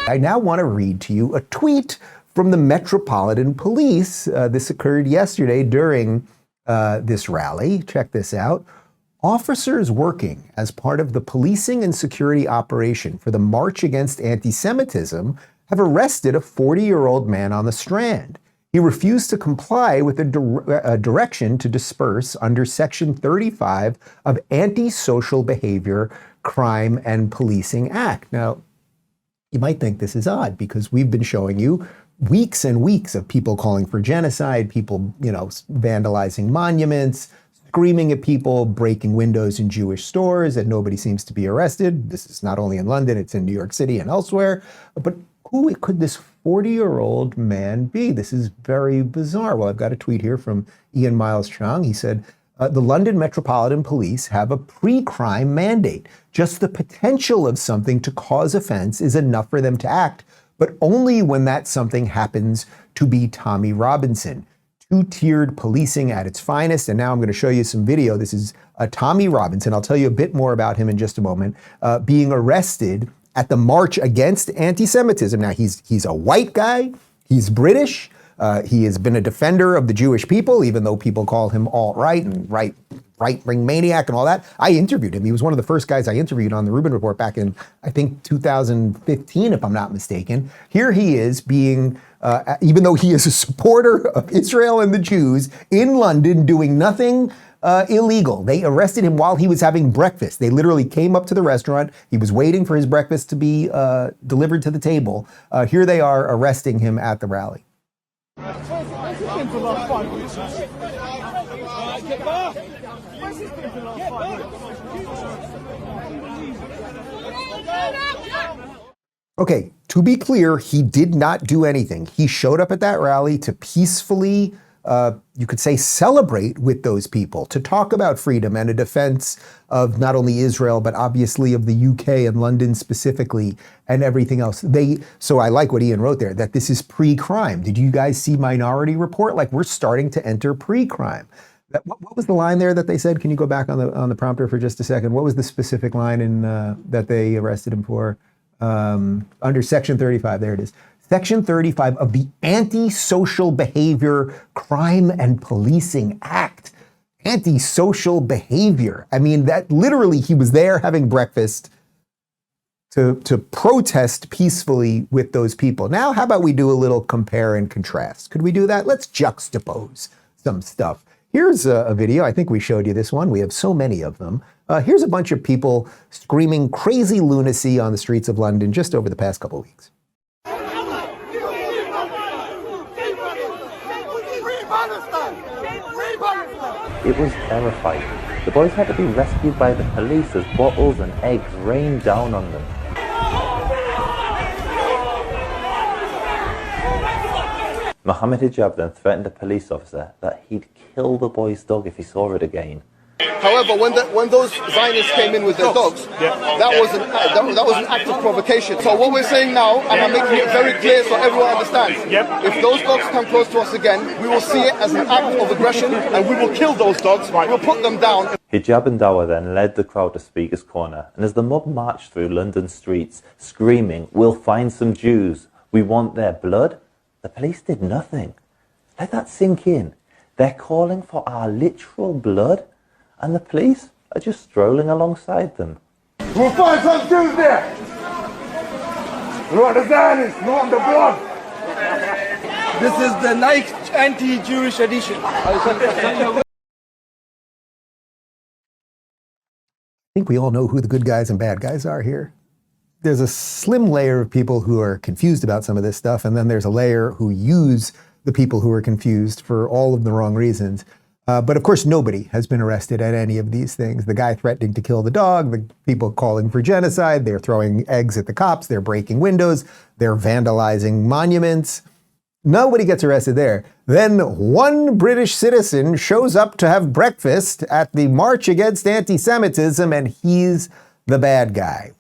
I now want to read to you a tweet from the Metropolitan Police. This occurred yesterday during this rally. Check this out. Officers working as part of the policing and security operation for the March Against Anti-Semitism have arrested a 40-year-old man on the Strand. He refused to comply with a direction to disperse under Section 35 of Anti-Social Behavior, Crime, and Policing Act. Now, you might think this is odd because we've been showing you weeks and weeks of people calling for genocide, people, vandalizing monuments, screaming at people, breaking windows in Jewish stores, and nobody seems to be arrested. This is not only in London, it's in New York City and elsewhere. But who could this 40-year-old man be? This is very bizarre. Well, I've got a tweet here from Ian Miles Chong. He said, the London Metropolitan Police have a pre-crime mandate. Just the potential of something to cause offense is enough for them to act, but only when that something happens to be Tommy Robinson. Two-tiered policing at its finest. And now I'm going to show you some video. This is Tommy Robinson. I'll tell you a bit more about him in just a moment, being arrested at the March Against Anti-Semitism. Now, he's a white guy. He's British. He has been a defender of the Jewish people, even though people call him alt-right and right-wing maniac and all that. I interviewed him. He was one of the first guys I interviewed on the Rubin Report back in, I think, 2015, if I'm not mistaken. Here he is being, even though he is a supporter of Israel and the Jews, in London doing nothing illegal. They arrested him while he was having breakfast. They literally came up to the restaurant. He was waiting for his breakfast to be delivered to the table. Here they are arresting him at the rally. Okay, to be clear, he did not do anything. He showed up at that rally to peacefully, you could say, celebrate with those people, to talk about freedom and a defense of not only Israel, but obviously of the UK and London specifically and everything else. So I like what Ian wrote there, that this is pre-crime. Did you guys see Minority Report? Like, we're starting to enter pre-crime. What was the line there that they said? Can you go back on the prompter for just a second? What was the specific line in that they arrested him for? Under Section 35, there it is. Section 35 of the Anti-Social Behavior, Crime, and Policing Act. Anti-social behavior. I mean, that literally, he was there having breakfast to protest peacefully with those people. Now, how about we do a little compare and contrast? Could we do that? Let's juxtapose some stuff. Here's a video. I think we showed you this one. We have so many of them. Here's a bunch of people screaming crazy lunacy on the streets of London just over the past couple of weeks. It was terrifying. The boys had to be rescued by the police as bottles and eggs rained down on them. Mohammed Hijab then threatened a police officer that he'd kill the boy's dog if he saw it again. However, when those Zionists came in with their dogs, that was an act of provocation. So what we're saying now, and I'm making it very clear so everyone understands, if those dogs come close to us again, we will see it as an act of aggression, and we will kill those dogs. We'll put them down. Hijab and Dawa then led the crowd to Speaker's Corner, and as the mob marched through London streets, screaming, "We'll find some Jews, we want their blood," the police did nothing. Let that sink in. They're calling for our literal blood, and the police are just strolling alongside them. We'll find some Jews there! We want the Zionists, we want the blood! This is the ninth anti-Jewish edition. I think we all know who the good guys and bad guys are here. There's a slim layer of people who are confused about some of this stuff, and then there's a layer who use the people who are confused for all of the wrong reasons. But of course, nobody has been arrested at any of these things. The guy threatening to kill the dog, the people calling for genocide, they're throwing eggs at the cops, they're breaking windows, they're vandalizing monuments. Nobody gets arrested there. Then one British citizen shows up to have breakfast at the March Against Anti-Semitism, and he's the bad guy.